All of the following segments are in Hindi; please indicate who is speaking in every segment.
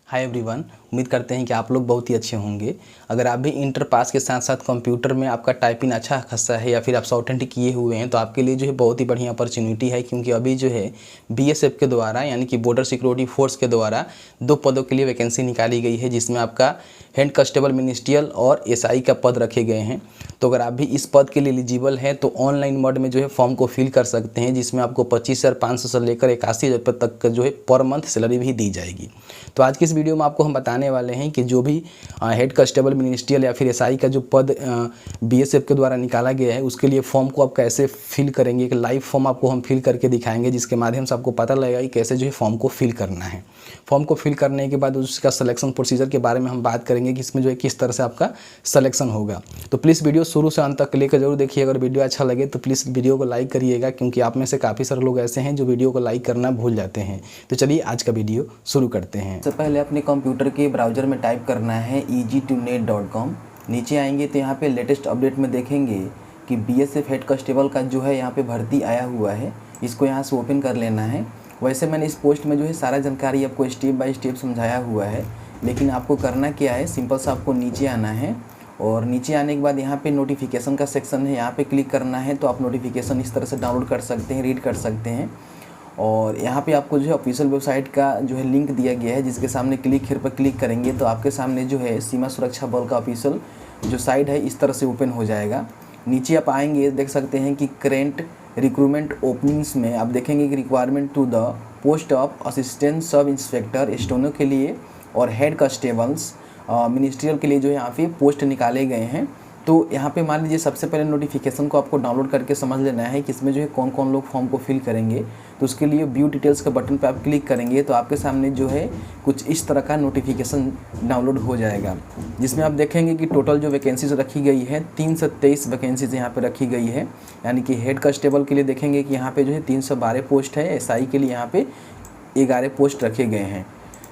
Speaker 1: हाय एवरीवन, उम्मीद करते हैं कि आप लोग बहुत ही अच्छे होंगे। अगर आप भी इंटर पास के साथ साथ कंप्यूटर में आपका टाइपिंग अच्छा खासा है या फिर आप शॉर्टहैंड किए हुए हैं तो आपके लिए जो है बहुत ही बढ़िया अपॉर्चुनिटी है, क्योंकि अभी जो है बीएसएफ के द्वारा यानी कि बॉर्डर सिक्योरिटी फोर्स के द्वारा 2 पदों के लिए वैकेंसी निकाली गई है, जिसमें आपका हेड कांस्टेबल मिनिस्ट्रियल और एसआई का पद रखे गए हैं। तो अगर आप भी इस पद के लिए एलिजिबल हैं तो ऑनलाइन मोड में जो है फॉर्म को फिल कर सकते हैं, जिसमें आपको 25,500 से लेकर 81,000 रुपये तक का जो है पर मंथ सैलरी भी दी जाएगी। तो आज की इस वीडियो में आपको हम बताने वाले हैं कि जो भी हेड कांस्टेबल मिनिस्ट्रियल या फिर एसआई का जो पद बीएसएफ के द्वारा निकाला गया है उसके लिए फॉर्म को आप कैसे फिल करेंगे। एक लाइव फॉर्म आपको हम फिल करके दिखाएंगे, जिसके माध्यम से आपको पता लगेगा कि कैसे जो है फॉर्म को फिल करना है। फॉर्म को फिल करने के बाद उसका सिलेक्शन प्रोसीजर के बारे में हम बात करेंगे कि इसमें जो है किस तरह से आपका सिलेक्शन होगा। तो प्लीज़ वीडियो शुरू से अंत तक लेकर जरूर देखिए। अगर वीडियो अच्छा लगे तो प्लीज़ वीडियो को लाइक करिएगा, क्योंकि आप में से काफ़ी सारे लोग ऐसे हैं जो वीडियो को लाइक करना भूल जाते हैं। तो चलिए आज का वीडियो शुरू करते हैं।
Speaker 2: सबसे पहले अपने कंप्यूटर के ब्राउज़र में टाइप करना है easy2net.com। नीचे आएंगे तो यहाँ पे लेटेस्ट अपडेट में देखेंगे कि बीएसएफ हेड कांस्टेबल का जो है यहाँ पे भर्ती आया हुआ है। इसको यहाँ से ओपन कर लेना है। वैसे मैंने इस पोस्ट में जो है सारा जानकारी आपको स्टेप बाय स्टेप समझाया हुआ है, लेकिन आपको करना क्या है, सिंपल सा आपको नीचे आना है और नीचे आने के बाद यहाँ पे नोटिफिकेशन का सेक्शन है, यहाँ पे क्लिक करना है। तो आप नोटिफिकेशन इस तरह से डाउनलोड कर सकते हैं, रीड कर सकते हैं। और यहाँ पे आपको जो है ऑफिशियल वेबसाइट का जो है लिंक दिया गया है, जिसके सामने क्लिक हियर पर क्लिक करेंगे तो आपके सामने जो है सीमा सुरक्षा बल का ऑफिशियल जो साइट है इस तरह से ओपन हो जाएगा। नीचे आप आएंगे, देख सकते हैं कि करेंट रिक्रूटमेंट ओपनिंग्स में आप देखेंगे कि requirement to the post of assistant sub inspector steno के लिए और हेड कांस्टेबल्स मिनिस्ट्रियल के लिए जो है यहाँ पे पोस्ट निकाले गए हैं। तो यहाँ पे मान लीजिए सबसे पहले नोटिफिकेशन को आपको डाउनलोड करके समझ लेना है कि इसमें जो है कौन कौन लोग फॉर्म को फिल करेंगे। तो उसके लिए व्यू डिटेल्स के बटन पे आप क्लिक करेंगे तो आपके सामने जो है कुछ इस तरह का नोटिफिकेशन डाउनलोड हो जाएगा, जिसमें आप देखेंगे कि टोटल जो वैकेंसीज रखी गई है 323 वैकेंसीज यहाँ पे रखी गई है। यानी कि हेड कांस्टेबल के लिए देखेंगे कि यहाँ पे जो है 312 पोस्ट है, एसआई के लिए यहाँ पे 11 पोस्ट रखे गए हैं।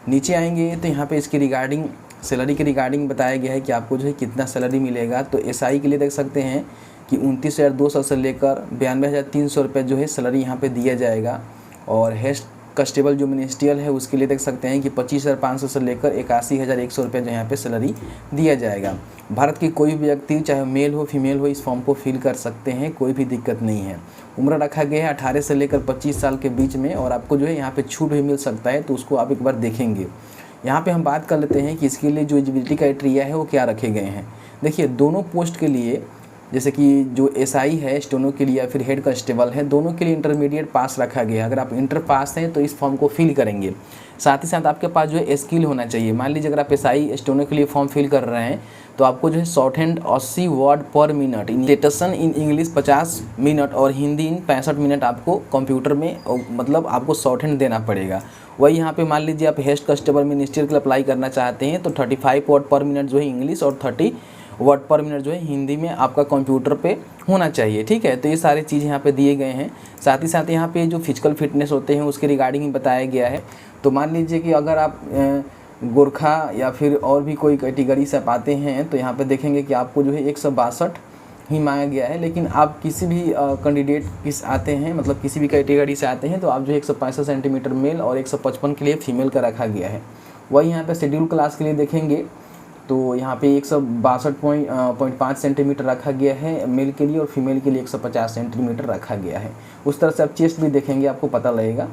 Speaker 2: नीचे आएंगे तो यहाँ पे इसकी रिगार्डिंग सैलरी के रिगार्डिंग बताया गया है कि आपको जो है कितना सैलरी मिलेगा। तो एसआई के लिए देख सकते हैं कि 29,200 से लेकर 92,300 रुपये जो है सैलरी यहाँ पे दिया जाएगा। और हेड कांस्टेबल जो मिनिस्ट्रियल है उसके लिए देख सकते हैं कि 25,500 से लेकर 81,100 रुपये जो यहाँ पे सैलरी दिया जाएगा। भारत की कोई भी व्यक्ति चाहे मेल हो फीमेल हो इस फॉर्म को फिल कर सकते हैं, कोई भी दिक्कत नहीं है। उम्र रखा गया है 18 से लेकर 25 साल के बीच में, और आपको जो है यहाँ पे छूट भी मिल सकता है, तो उसको आप एक बार देखेंगे। यहाँ पे हम बात कर लेते हैं कि इसके लिए जो एलिजिबिलिटी क्राइटेरिया है वो क्या रखे गए हैं। देखिए, दोनों पोस्ट के लिए, जैसे कि जो एसआई है स्टोनो के लिए या फिर हेड कांस्टेबल है, दोनों के लिए इंटरमीडिएट पास रखा गया है। अगर आप इंटर पास हैं तो इस फॉर्म को फिल करेंगे। साथ ही साथ आपके पास जो है स्किल होना चाहिए। मान लीजिए अगर आप एसआई स्टोनो के लिए फॉर्म फिल कर रहे हैं तो आपको जो है शॉर्ट हैंड 80 वर्ड पर minute, dictation in English 50 minute और हिंदी इन 65 मिनट आपको कंप्यूटर में मतलब आपको शॉर्ट हैंड देना पड़ेगा। वही यहाँ पे मान लीजिए आप हेड कांस्टेबल मिनिस्ट्रियल के लिए अप्लाई करना चाहते हैं तो 35 वर्ड पर मिनट जो है इंग्लिश और 30 वर्ड पर मिनट जो है हिंदी में आपका कंप्यूटर पे होना चाहिए। ठीक है, तो ये सारे चीज़ यहाँ पे दिए गए हैं। साथ ही साथ यहाँ पे जो फिजिकल फिटनेस होते हैं उसके रिगार्डिंग ही बताया गया है। तो मान लीजिए कि अगर आप गोरखा या फिर और भी कोई कैटेगरी से आप आते हैं तो यहाँ पे देखेंगे कि आपको जो है 162 ही मांगा गया है। लेकिन आप किसी भी कैंडिडेट आते हैं, मतलब किसी भी कैटेगरी से आते हैं, तो आप जो है 165 सेंटीमीटर मेल और 155 के लिए फीमेल का रखा गया है। वही यहाँ पे शेड्यूल क्लास के लिए देखेंगे तो यहाँ पे 162.5 सेंटीमीटर रखा गया है मेल के लिए और फीमेल के लिए 150 सेंटीमीटर रखा गया है। उस तरह से आप चेस्ट भी देखेंगे, आपको पता लगेगा।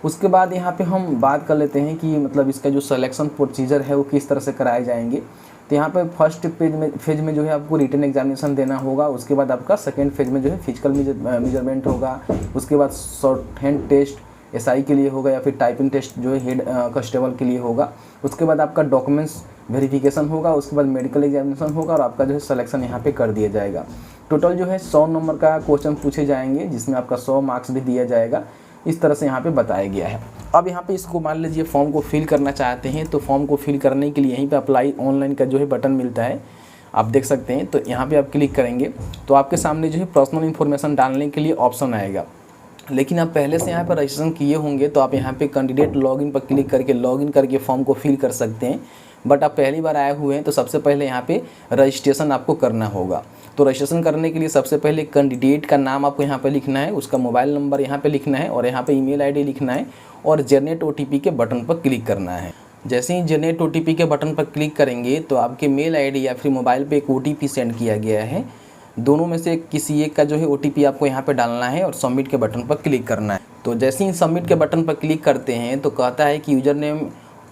Speaker 2: उसके बाद यहाँ पे हम बात कर लेते हैं कि मतलब इसका जो सिलेक्शन प्रोसीजर है वो किस तरह से कराए जाएंगे। तो यहाँ पे फर्स्ट फेज में जो है आपको रिटन एग्जामिनेशन देना होगा। उसके बाद आपका सेकेंड फेज में जो है फिजिकल मेजरमेंट होगा। उसके बाद शॉर्ट हैंड टेस्ट एसआई के लिए होगा या फिर टाइपिंग टेस्ट जो है हेड कांस्टेबल के लिए होगा। उसके बाद आपका डॉक्यूमेंट्स वेरिफिकेशन होगा। उसके बाद मेडिकल एग्जामिनेशन होगा और आपका जो है सिलेक्शन यहाँ पे कर दिया जाएगा। टोटल जो है 100 नंबर का क्वेश्चन पूछे जाएंगे, जिसमें आपका 100 मार्क्स भी दिया जाएगा। इस तरह से यहाँ पे बताया गया है। अब यहाँ पे इसको मान लीजिए फॉर्म को फिल करना चाहते हैं तो फॉर्म को फिल करने के लिए यहीं पे अप्लाई ऑनलाइन का जो है बटन मिलता है, आप देख सकते हैं। तो यहाँ पे आप क्लिक करेंगे तो आपके सामने जो है पर्सनल इन्फॉर्मेशन डालने के लिए ऑप्शन आएगा। लेकिन आप पहले से यहाँ पर रजिस्ट्रेशन किए होंगे तो आप यहाँ पे कैंडिडेट लॉगिन पर क्लिक करके लॉगिन करके फॉर्म को फिल कर सकते हैं। बट आप पहली बार आए हुए हैं तो सबसे पहले यहाँ पे रजिस्ट्रेशन आपको करना होगा। तो रजिस्ट्रेशन करने के लिए सबसे पहले कैंडिडेट का नाम आपको यहाँ पे लिखना है, उसका मोबाइल नंबर यहाँ पे लिखना है और यहाँ पे ईमेल आईडी लिखना है और जनरेट ओटीपी के बटन पर क्लिक करना है।
Speaker 1: जैसे ही जनरेट OTP के बटन पर क्लिक करेंगे तो आपके मेल आईडी या फिर मोबाइल पे एक OTP सेंड किया गया है। दोनों में से किसी एक का जो है OTP आपको यहाँ पे डालना है और सबमिट के बटन पर क्लिक करना है। तो जैसे ही सबमिट के बटन पर क्लिक करते हैं तो कहता है कि यूज़र नेम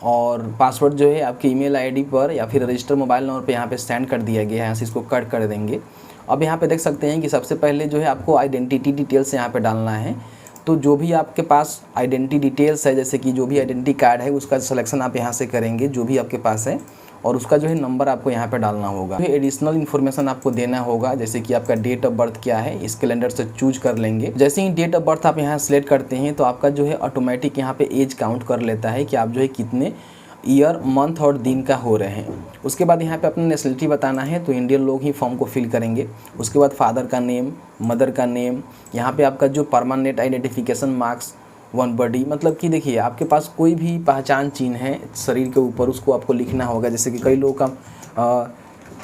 Speaker 1: और पासवर्ड जो है आपके ईमेल आईडी पर या फिर रजिस्टर मोबाइल नंबर पे यहाँ पे सेंड कर दिया गया है। यहाँ से इसको कट कर देंगे। अब यहाँ पे देख सकते हैं कि सबसे पहले जो है आपको आइडेंटिटी डिटेल्स यहाँ पे डालना है। तो जो भी आपके पास आइडेंटिटी डिटेल्स है, जैसे कि जो भी आइडेंटिटी कार्ड है उसका सिलेक्शन आप यहाँ से करेंगे जो भी आपके पास है, और उसका जो है नंबर आपको यहाँ पे डालना होगा। एडिशनल इन्फॉर्मेशन आपको देना होगा, जैसे कि आपका डेट ऑफ बर्थ क्या है, इस कैलेंडर से चूज कर लेंगे। जैसे ही डेट ऑफ बर्थ आप यहाँ सिलेक्ट करते हैं तो आपका जो है ऑटोमेटिक यहाँ पे एज काउंट कर लेता है कि आप जो है कितने ईयर, मंथ और दिन का हो रहे हैं। उसके बाद यहाँ पे अपना नेशनलिटी बताना है, तो इंडियन लोग ही फॉर्म को फिल करेंगे। उसके बाद फादर का नेम, मदर का नेम, यहाँ पे आपका जो permanent identification marks one body, मतलब कि देखिए आपके पास कोई भी पहचान चिन्ह है शरीर के ऊपर, उसको आपको लिखना होगा। जैसे कि कई लोगों का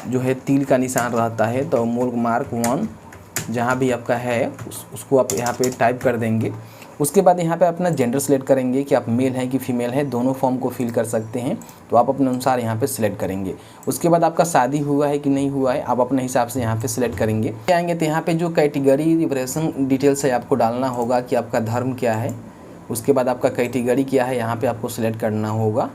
Speaker 1: जो है तिल का निशान रहता है, तो मोल मार्क 1 जहाँ भी आपका है उसको आप यहाँ पे टाइप कर देंगे। उसके बाद यहाँ पे अपना जेंडर सेलेक्ट करेंगे कि आप मेल हैं कि फीमेल है, दोनों फॉर्म को फिल कर सकते हैं, तो आप अपने अनुसार यहाँ पे सिलेक्ट करेंगे। उसके बाद आपका शादी हुआ है कि नहीं हुआ है आप अपने हिसाब से यहाँ पे सिलेक्ट करेंगे। आएंगे तो यहाँ पे जो कैटेगरी रिवरेशन डिटेल्स है आपको डालना होगा कि आपका धर्म क्या है। उसके बाद आपका कैटेगरी क्या है यहाँ पे आपको सिलेक्ट करना होगा।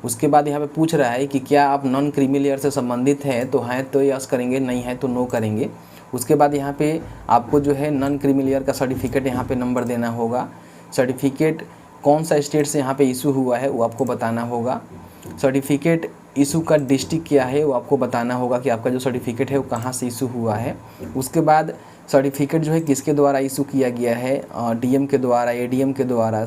Speaker 1: उसके बाद यहाँ पे पूछ रहा है कि क्या आप नॉन क्रीमी लेयर से संबंधित हैं, तो हैं तो यस करेंगे, नहीं है तो नो करेंगे। उसके बाद यहाँ पे आपको जो है नॉन क्रीमी लेयर का सर्टिफिकेट यहाँ पे नंबर देना होगा। सर्टिफिकेट कौन सा स्टेट से यहाँ पे इशू हुआ है वो आपको बताना होगा। सर्टिफिकेट इशू का डिस्ट्रिक्ट क्या है वो आपको बताना होगा कि आपका जो सर्टिफिकेट है वो कहाँ से इशू हुआ है। उसके बाद सर्टिफिकेट जो है किसके द्वारा इशू किया गया है, DM के द्वारा, ADM के द्वारा,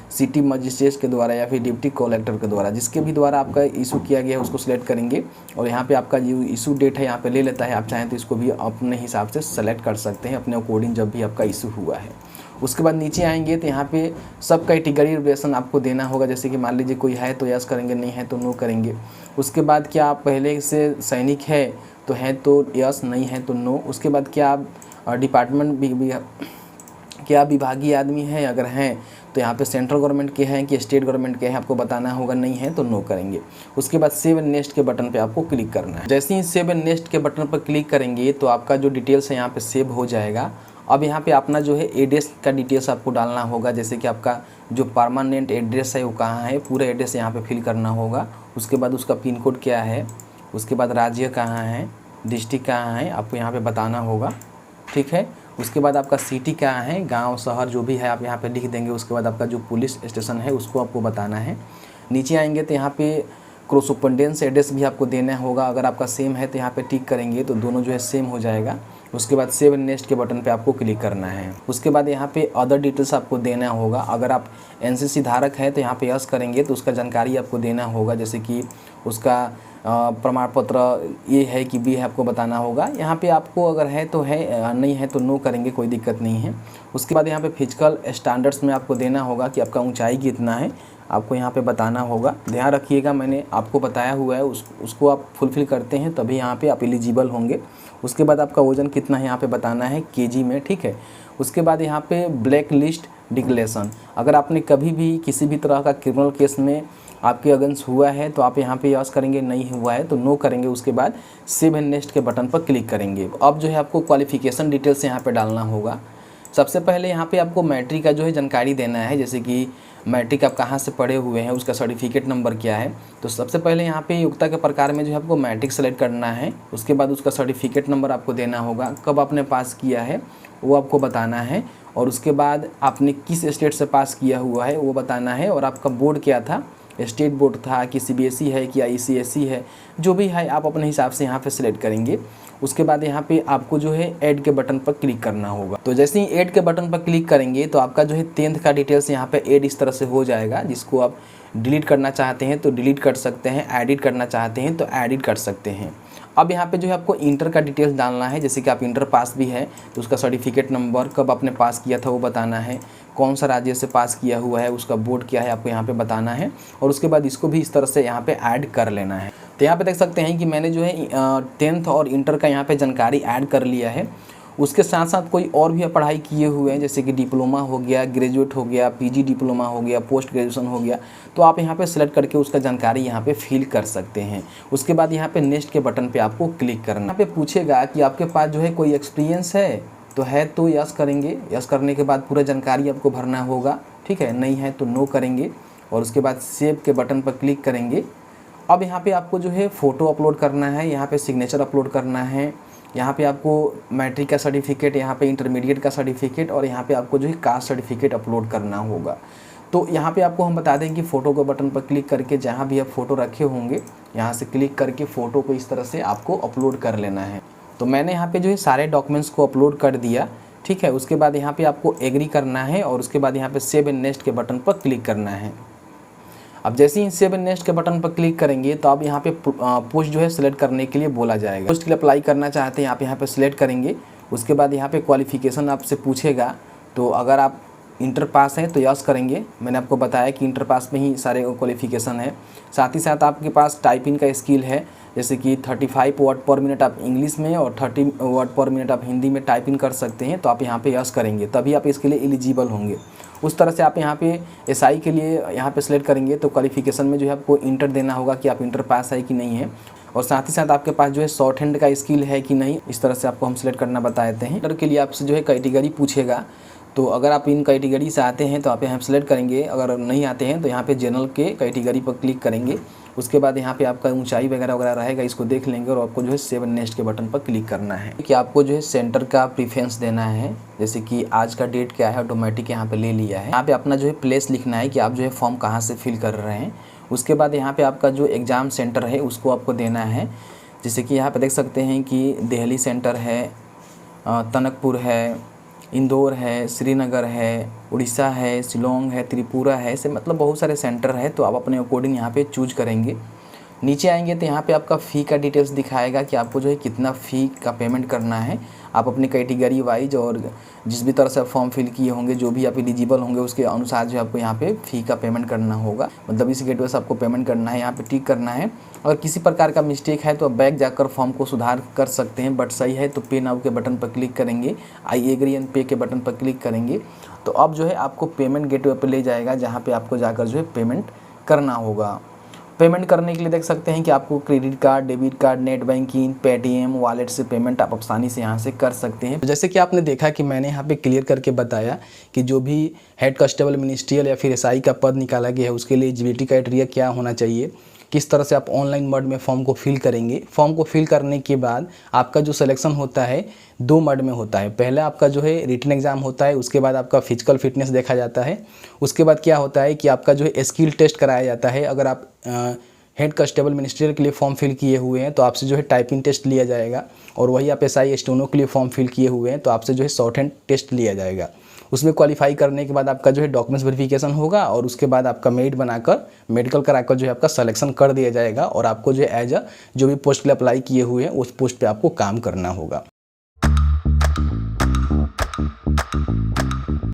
Speaker 1: सिटी मजिस्ट्रेट के द्वारा या फिर डिप्टी कलेक्टर के द्वारा, जिसके भी द्वारा आपका इशू किया गया है उसको सिलेक्ट करेंगे। और यहाँ पे आपका जो इशू डेट है यहाँ पे ले लेता है, आप चाहें तो इसको भी अपने हिसाब से सेलेक्ट कर सकते हैं अपने अकॉर्डिंग जब भी आपका इशू हुआ है। उसके बाद नीचे आएंगे तो यहाँ पे सब कैटेगरी रिजर्वेशन आपको देना होगा। जैसे कि मान लीजिए कोई है तो यस करेंगे, नहीं है तो नो करेंगे। उसके बाद क्या आप पहले से सैनिक है तो है तो यस, नहीं है तो नो। उसके बाद क्या आप डिपार्टमेंट भी क्या विभागीय आदमी है, अगर हैं तो यहाँ पे सेंट्रल गवर्नमेंट के हैं कि स्टेट गवर्नमेंट के हैं आपको बताना होगा, नहीं है तो नो करेंगे। उसके बाद सेव एंड नेक्स्ट के बटन पे आपको क्लिक करना है। जैसे ही सेव एंड नेक्स्ट के बटन पर क्लिक करेंगे तो आपका जो डिटेल्स है यहाँ पे सेव हो जाएगा। अब यहाँ पे अपना जो है एड्रेस का डिटेल्स आपको डालना होगा, जैसे कि आपका जो परमानेंट एड्रेस है वो कहाँ है, पूरा एड्रेस यहाँ पे फिल करना होगा। उसके बाद उसका पिन कोड क्या है, उसके बाद राज्य कहाँ है, डिस्ट्रिक्ट कहाँ है आपको यहाँ पे बताना होगा, ठीक है। उसके बाद आपका सिटी कहाँ है, गांव शहर जो भी है आप यहाँ पे लिख देंगे। उसके बाद आपका जो पुलिस स्टेशन है उसको आपको बताना है। नीचे आएंगे तो यहाँ पे क्रॉसपेंडेंस एड्रेस भी आपको देना होगा। अगर आपका सेम है तो यहाँ पे टिक करेंगे तो दोनों जो है सेम हो जाएगा। उसके बाद सेव एंड नेक्स्ट के बटन पे आपको क्लिक करना है। उसके बाद यहाँ पे अदर डिटेल्स आपको देना होगा। अगर आप NCC धारक है तो यहाँ पे यस करेंगे तो उसका जानकारी आपको देना होगा, जैसे कि उसका प्रमाण पत्र ये है कि बी है आपको बताना होगा। यहाँ पे आपको अगर है तो है, नहीं है तो नो करेंगे, कोई दिक्कत नहीं है। उसके बाद यहाँ पे फिजिकल स्टैंडर्ड्स में आपको देना होगा कि आपका ऊंचाई कितना है, आपको यहाँ पे बताना होगा। ध्यान रखिएगा मैंने आपको बताया हुआ है उसको आप फुलफ़िल करते हैं तभी यहाँ पे आप एलिजिबल होंगे। उसके बाद आपका वज़न कितना है यहाँ पे बताना है केजी में, ठीक है। उसके बाद यहाँ पे ब्लैक लिस्ट डिक्लेरेशन, अगर आपने कभी भी किसी भी तरह का क्रिमिनल केस में आपके अगेंस्ट हुआ है तो आप यहाँ पे यस करेंगे, नहीं हुआ है तो नो करेंगे। उसके बाद सेव एंड नेक्स्ट के बटन पर क्लिक करेंगे। अब जो है आपको क्वालिफिकेशन डिटेल्स यहाँ पे डालना होगा। सबसे पहले यहाँ पे आपको मैट्रिक का जो है जानकारी देना है, जैसे कि मैट्रिक आप कहाँ से पढ़े हुए हैं, उसका सर्टिफिकेट नंबर क्या है। तो सबसे पहले यहाँ पे योग्यता के प्रकार में जो है आपको मैट्रिक सेलेक्ट करना है। उसके बाद उसका सर्टिफिकेट नंबर आपको देना होगा, कब आपने पास किया है वो आपको बताना है, और उसके बाद आपने किस स्टेट से पास किया हुआ है वो बताना है, और आपका बोर्ड क्या था, स्टेट बोर्ड था कि CBSE है कि ICSE है, जो भी है आप अपने हिसाब से यहाँ पे सिलेक्ट करेंगे। उसके बाद यहाँ पे आपको जो है ऐड के बटन पर क्लिक करना होगा। तो जैसे ही ऐड के बटन पर क्लिक करेंगे तो आपका जो है 10th का डिटेल्स यहाँ पे ऐड इस तरह से हो जाएगा, जिसको आप डिलीट करना चाहते हैं तो डिलीट कर सकते हैं, एडिट करना चाहते हैं तो एडिट कर सकते हैं। अब यहाँ पे जो है आपको इंटर का डिटेल्स डालना है, जैसे कि आप इंटर पास भी है तो उसका सर्टिफिकेट नंबर, कब आपने पास किया था वो बताना है, कौन सा राज्य से पास किया हुआ है, उसका बोर्ड क्या है आपको यहाँ पे बताना है, और उसके बाद इसको भी इस तरह से यहाँ पे ऐड कर लेना है। तो यहाँ पे देख सकते हैं कि मैंने जो है 10th और इंटर का यहाँ पे जानकारी ऐड कर लिया है। उसके साथ साथ कोई और भी पढ़ाई किए हुए हैं, जैसे कि डिप्लोमा हो गया, ग्रेजुएट हो गया, पीजी डिप्लोमा हो गया, पोस्ट ग्रेजुएशन हो गया, तो आप यहाँ पे सिलेक्ट करके उसका जानकारी यहाँ पे फिल कर सकते हैं। उसके बाद यहाँ पे नेक्स्ट के बटन पे आपको क्लिक करना। यहाँ पे पूछेगा कि आपके पास जो है कोई एक्सपीरियंस है, तो है तो यस करेंगे। यस करने के बाद पूरा जानकारी आपको भरना होगा, ठीक है। नहीं है तो नो करेंगे और उसके बाद सेव के बटन पर क्लिक करेंगे। अब यहाँ पे आपको जो है फ़ोटो अपलोड करना है, यहाँ पे सिग्नेचर अपलोड करना है, यहाँ पे आपको मैट्रिक का सर्टिफिकेट, यहाँ पे इंटरमीडिएट का सर्टिफिकेट और यहाँ पे आपको जो है कास्ट सर्टिफिकेट अपलोड करना होगा। तो यहाँ पे आपको हम बता दें कि फ़ोटो के बटन पर क्लिक करके जहाँ भी आप फ़ोटो रखे होंगे यहाँ से क्लिक करके फ़ोटो को इस तरह से आपको अपलोड कर लेना है। तो मैंने यहाँ पे जो है सारे डॉक्यूमेंट्स को अपलोड कर दिया, ठीक है। उसके बाद यहाँ पे आपको एग्री करना है और उसके बाद यहाँ पे सेव एंड नेक्स्ट के बटन पर क्लिक करना है। अब जैसे ही सेव एंड नेक्स्ट के बटन पर क्लिक करेंगे तो आप यहाँ पे पोस्ट जो है सिलेक्ट करने के लिए बोला जाएगा। पोस्ट के लिए अप्लाई करना चाहते हैं आप यहाँ पे सिलेक्ट करेंगे। उसके बाद यहाँ पे क्वालिफ़िकेशन आपसे पूछेगा, तो अगर आप इंटर पास हैं तो यस करेंगे। मैंने आपको बताया कि इंटर पास में ही सारे क्वालिफ़िकेशन है। साथ ही साथ आपके पास टाइपिंग का स्किल है, जैसे कि 35 वर्ड पर मिनट आप इंग्लिश में और 30 वर्ड पर मिनट आप हिंदी में टाइपिंग कर सकते हैं, तो आप यहाँ पे यस करेंगे, तभी आप इसके लिए एलिजिबल होंगे। उस तरह से आप यहाँ पे एसआई के लिए यहाँ पे सिलेक्ट करेंगे तो क्वालिफ़िकेशन में जो है आपको इंटर देना होगा कि आप इंटर पास है कि नहीं है, और साथ ही साथ आपके पास जो है शॉर्ट हैंड का स्किल है कि नहीं। इस तरह से आपको हम सिलेक्ट करना बता देते हैं। इंटर के लिए आपसे जो है कैटेगरी पूछेगा, तो अगर आप इन कैटेगरी से आते हैं तो आप यहाँ सेलेक्ट करेंगे, अगर नहीं आते हैं तो यहाँ पे जनरल के कैटेगरी पर क्लिक करेंगे। उसके बाद यहाँ पे आपका ऊंचाई वगैरह रहेगा, इसको देख लेंगे और आपको जो है सेव एंड नेक्स्ट के बटन पर क्लिक करना है कि आपको जो है सेंटर का प्रीफरेंस देना है। जैसे कि आज का डेट क्या है, ऑटोमेटिक यहाँ पे ले लिया है। यहाँ पे अपना जो है प्लेस लिखना है कि आप जो है फॉर्म कहाँ से फिल कर रहे हैं। उसके बाद यहाँ पे आपका जो एग्ज़ाम सेंटर है उसको आपको देना है। जैसे कि यहाँ पे देख सकते हैं कि दिल्ली सेंटर है, टनकपुर है, इंदौर है, श्रीनगर है, उड़ीसा है, शिलोंग है, त्रिपुरा है, ऐसे मतलब बहुत सारे सेंटर है। तो आप अपने अकॉर्डिंग यहाँ पे चूज करेंगे। नीचे आएंगे तो यहाँ पे आपका फ़ी का डिटेल्स दिखाएगा कि आपको जो है कितना फ़ी का पेमेंट करना है। आप अपनी कैटेगरी वाइज और जिस भी तरह से आप फॉर्म फिल किए होंगे, जो भी आप एलिजिबल होंगे उसके अनुसार जो आपको यहाँ पे फ़ी का पेमेंट करना होगा। मतलब इस गेटवे से आपको पेमेंट करना है, यहाँ पे टिक करना है। और किसी प्रकार का मिस्टेक है तो आप बैक जाकर फॉर्म को सुधार कर सकते हैं, बट सही है तो पे नाउ के बटन पर क्लिक करेंगे, आई एग्री एंड पे के बटन पर क्लिक करेंगे। तो अब जो है आपको पेमेंट गेटवे पर ले जाएगा, जहाँ पे आपको जाकर जो है पेमेंट करना होगा। पेमेंट करने के लिए देख सकते हैं कि आपको credit card, debit card, net banking, Paytm, wallet से पेमेंट आप आसानी से यहाँ से कर सकते हैं। तो जैसे कि आपने देखा कि मैंने यहाँ पे क्लियर करके बताया कि जो भी हेड कांस्टेबल मिनिस्ट्रियल या फिर एसआई का पद निकाला गया है उसके लिए एलिजिबिलिटी क्राइटेरिया क्या होना चाहिए, किस तरह से आप ऑनलाइन मोड में फॉर्म को फिल करेंगे। फॉर्म को फिल करने के बाद आपका जो सिलेक्शन होता है 2 मोड में होता है। पहला आपका जो है रिटन एग्ज़ाम होता है, उसके बाद आपका फिजिकल फिटनेस देखा जाता है। उसके बाद क्या होता है कि आपका जो है स्किल टेस्ट कराया जाता है। अगर आप हेड कांस्टेबल मिनिस्ट्रियल के लिए फॉर्म फिल किए हुए हैं तो आपसे जो है टाइपिंग टेस्ट लिया जाएगा, और वही आप एसआई स्टोनो के लिए फॉर्म फिल किए हुए हैं तो आपसे जो है शॉर्ट हैंड टेस्ट लिया जाएगा। उसमें क्वालिफाई करने के बाद आपका जो है डॉक्यूमेंट्स वेरिफिकेशन होगा और उसके बाद आपका मेरिट बनाकर मेडिकल कराकर जो है आपका सिलेक्शन कर दिया जाएगा, और आपको जो है एज अ जो भी पोस्ट के लिए अप्लाई किए हुए हैं उस पोस्ट पे आपको काम करना होगा।